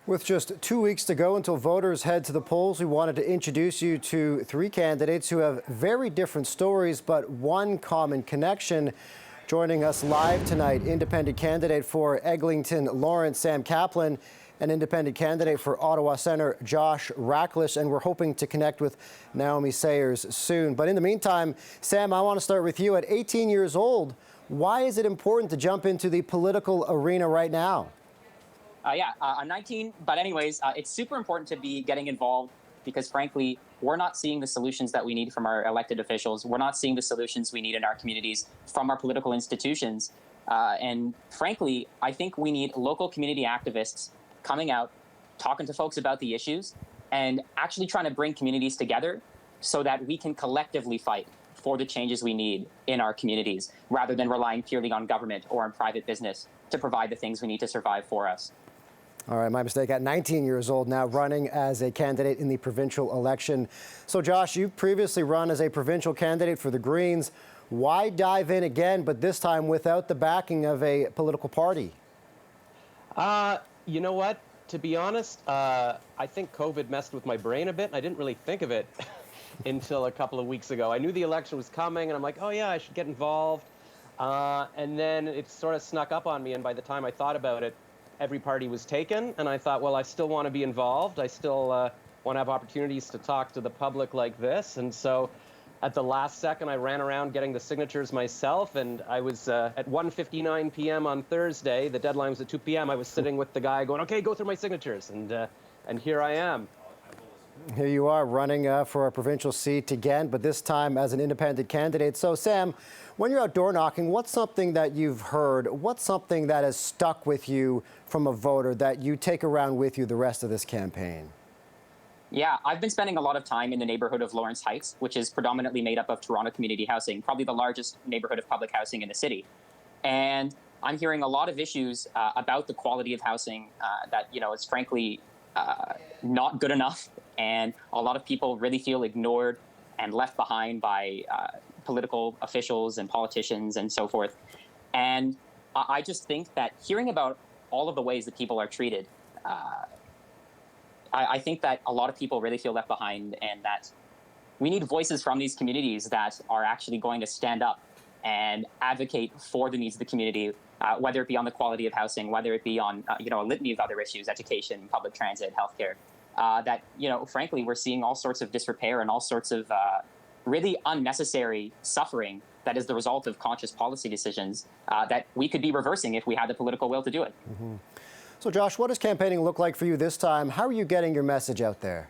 With just 2 weeks to go until voters head to the polls, we wanted to introduce you to three candidates who have very different stories, but one common connection. Joining us live tonight, independent candidate for Eglinton Lawrence, Sam Kaplun, and independent candidate for Ottawa Centre, Josh Rachlis, and we're hoping to connect with Naomi Sayers soon. But in the meantime, Sam, I want to start with you. At 18 years old, why is it important to jump into the political arena right now? I'm 19, but anyways, it's super important to be getting involved because, frankly, we're not seeing the solutions that we need from our elected officials. We're not seeing the solutions we need in our communities from our political institutions. And frankly, I think we need local community activists coming out, talking to folks about the issues, and actually trying to bring communities together so that we can collectively fight for the changes we need in our communities, rather than relying purely on government or on private business to provide the things we need to survive for us. All right, my mistake. At 19 years old now, running as a candidate in the provincial election. So, Josh, you previously run as a provincial candidate for the Greens. Why dive in again, but this time without the backing of a political party? You know what? To be honest, I think COVID messed with my brain a bit. I didn't really think of it until a couple of weeks ago. I knew the election was coming, and I'm like, oh, yeah, I should get involved. And then it sort of snuck up on me, and by the time I thought about it, every party was taken, and I thought, well, I still want to be involved. I still want to have opportunities to talk to the public like this. And so at the last second, I ran around getting the signatures myself, and I was at 1:59 p.m. on Thursday. The deadline was at 2 p.m. I was sitting with the guy going, okay, go through my signatures, and here I am. Here you are running for a provincial seat again, but this time as an independent candidate. So, Sam, when you're out door knocking, what's something that you've heard? What's something that has stuck with you from a voter that you take around with you the rest of this campaign? Yeah, I've been spending a lot of time in the neighborhood of Lawrence Heights, which is predominantly made up of Toronto community housing, probably the largest neighborhood of public housing in the city. And I'm hearing a lot of issues about the quality of housing that, is frankly not good enough. And a lot of people really feel ignored and left behind by political officials and politicians and so forth. And I just think that hearing about all of the ways that people are treated, I think that a lot of people really feel left behind, and that we need voices from these communities that are actually going to stand up and advocate for the needs of the community, whether it be on the quality of housing, whether it be on a litany of other issues, education, public transit, healthcare. That, frankly, we're seeing all sorts of disrepair and all sorts of really unnecessary suffering that is the result of conscious policy decisions that we could be reversing if we had the political will to do it. Mm-hmm. So, Josh, what does campaigning look like for you this time? How are you getting your message out there?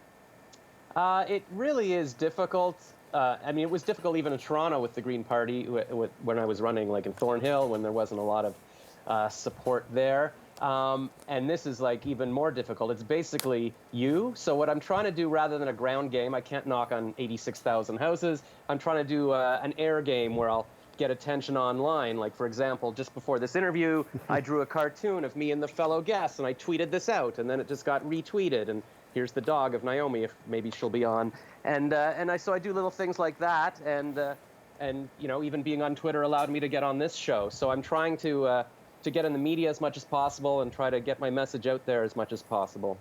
It really is difficult. It was difficult even in Toronto with the Green Party when I was running, like in Thornhill, when there wasn't a lot of support there. And this is like even more difficult. It's basically you. So what I'm trying to do, rather than a ground game, I can't knock on 86,000 houses. I'm trying to do an air game where I'll get attention online. Like, for example, just before this interview, I drew a cartoon of me and the fellow guests, and I tweeted this out, and then it just got retweeted. And here's the dog of Naomi, if maybe she'll be on. And so I do little things like that. And even being on Twitter allowed me to get on this show. So I'm trying to get in the media as much as possible and try to get my message out there as much as possible.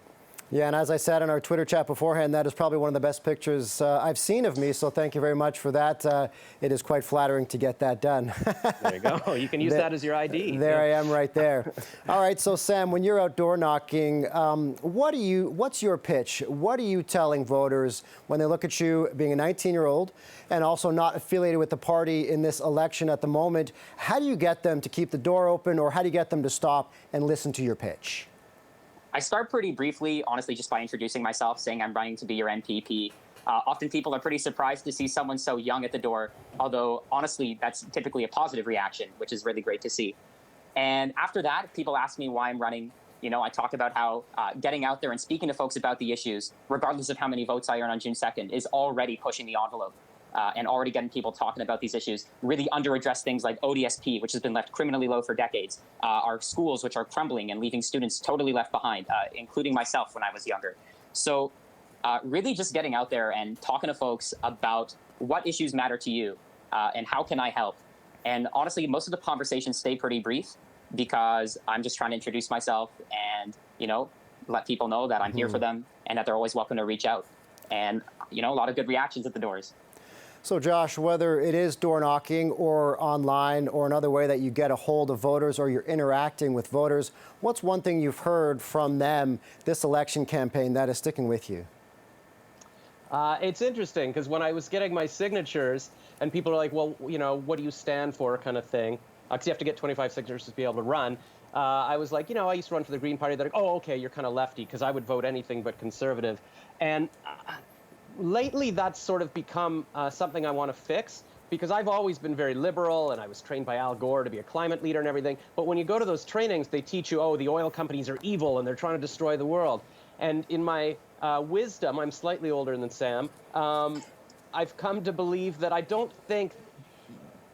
Yeah, and as I said in our Twitter chat beforehand, that is probably one of the best pictures I've seen of me, so thank you very much for that. It is quite flattering to get that done. There you go. You can use that as your ID. There I am right there. All right, so Sam, when you're outdoor knocking, what's your pitch? What are you telling voters when they look at you being a 19-year-old and also not affiliated with the party in this election at the moment? How do you get them to keep the door open, or how do you get them to stop and listen to your pitch? I start pretty briefly, honestly, just by introducing myself, saying I'm running to be your MPP. Often people are pretty surprised to see someone so young at the door, although honestly, that's typically a positive reaction, which is really great to see. And after that, people ask me why I'm running. I talk about how getting out there and speaking to folks about the issues, regardless of how many votes I earn on June 2nd, is already pushing the envelope. And already getting people talking about these issues, really under-addressed things like ODSP, which has been left criminally low for decades, our schools, which are crumbling and leaving students totally left behind, including myself when I was younger. So really just getting out there and talking to folks about what issues matter to you and how can I help. And honestly, most of the conversations stay pretty brief because I'm just trying to introduce myself and, let people know that I'm here for them and that they're always welcome to reach out. And, a lot of good reactions at the doors. So, Josh, whether it is door knocking or online or another way that you get a hold of voters or you're interacting with voters, what's one thing you've heard from them this election campaign that is sticking with you? It's interesting because when I was getting my signatures and people are like, well, what do you stand for kind of thing? Because you have to get 25 signatures to be able to run. I was like, I used to run for the Green Party. They're like, oh, okay, you're kind of lefty, because I would vote anything but conservative. And lately, that's sort of become something I want to fix, because I've always been very liberal, and I was trained by Al Gore to be a climate leader and everything. But when you go to those trainings, they teach you, oh, the oil companies are evil, and they're trying to destroy the world. And in my wisdom, I'm slightly older than Sam, I've come to believe that I don't think,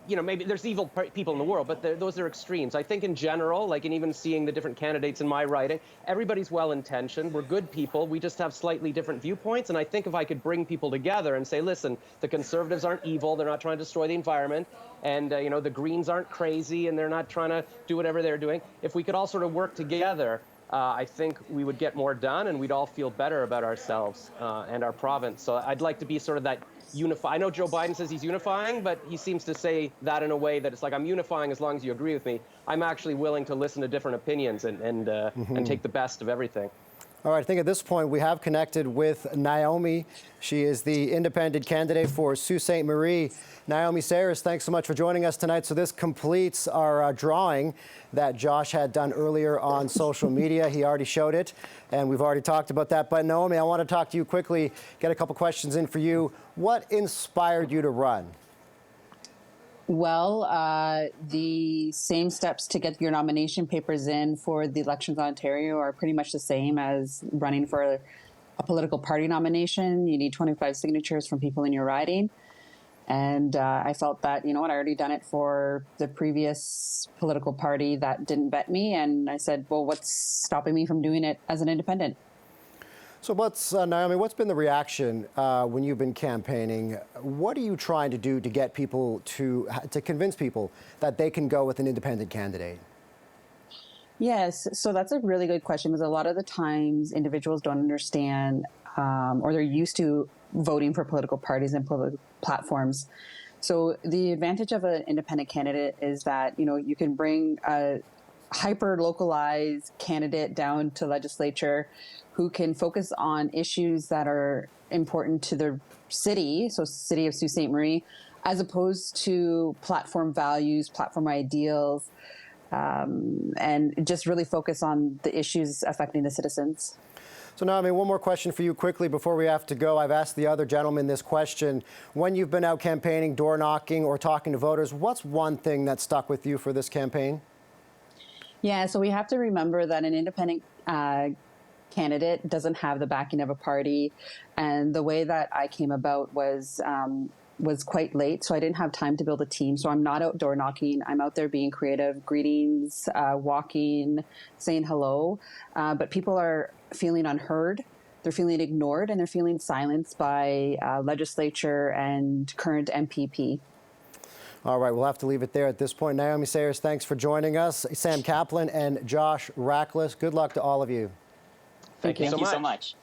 maybe there's evil people in the world, but those are extremes. I think in general, like in even seeing the different candidates in my riding, everybody's well-intentioned. We're good people. We just have slightly different viewpoints. And I think if I could bring people together and say, listen, the conservatives aren't evil. They're not trying to destroy the environment. And, the Greens aren't crazy, and they're not trying to do whatever they're doing. If we could all sort of work together, I think we would get more done, and we'd all feel better about ourselves and our province. So I'd like to be sort of that unify. I know Joe Biden says he's unifying, but he seems to say that in a way that it's like, I'm unifying as long as you agree with me. I'm actually willing to listen to different opinions and take the best of everything. All right, I think at this point we have connected with Naomi. She is the independent candidate for Sault Ste. Marie. Naomi Sayers, thanks so much for joining us tonight. So this completes our drawing that Josh had done earlier on social media. He already showed it, and we've already talked about that. But Naomi, I want to talk to you quickly, get a couple questions in for you. What inspired you to run? Well, the same steps to get your nomination papers in for the elections in Ontario are pretty much the same as running for a political party nomination. You need 25 signatures from people in your riding. And I felt that, I already done it for the previous political party that didn't bet me. And I said, well, what's stopping me from doing it as an independent? So Naomi, what's been the reaction when you've been campaigning? What are you trying to do to get people to convince people that they can go with an independent candidate? Yes, so that's a really good question, because a lot of the times individuals don't understand or they're used to voting for political parties and political platforms. So the advantage of an independent candidate is that, you can bring a hyper-localized candidate down to legislature who can focus on issues that are important to the city, so city of Sault Ste. Marie, as opposed to platform values, platform ideals, and just really focus on the issues affecting the citizens. So Naomi, one more question for you quickly before we have to go. I've asked the other gentleman this question. When you've been out campaigning, door knocking, or talking to voters, what's one thing that stuck with you for this campaign? Yeah, so we have to remember that an independent candidate doesn't have the backing of a party. And the way that I came about was quite late, so I didn't have time to build a team. So I'm not out door knocking. I'm out there being creative, greetings, walking, saying hello. But people are feeling unheard. They're feeling ignored, and they're feeling silenced by legislature and current MPP. All right, we'll have to leave it there at this point. Naomi Sayers, thanks for joining us. Sam Kaplun and Josh Rachlis, good luck to all of you. Thank you so much.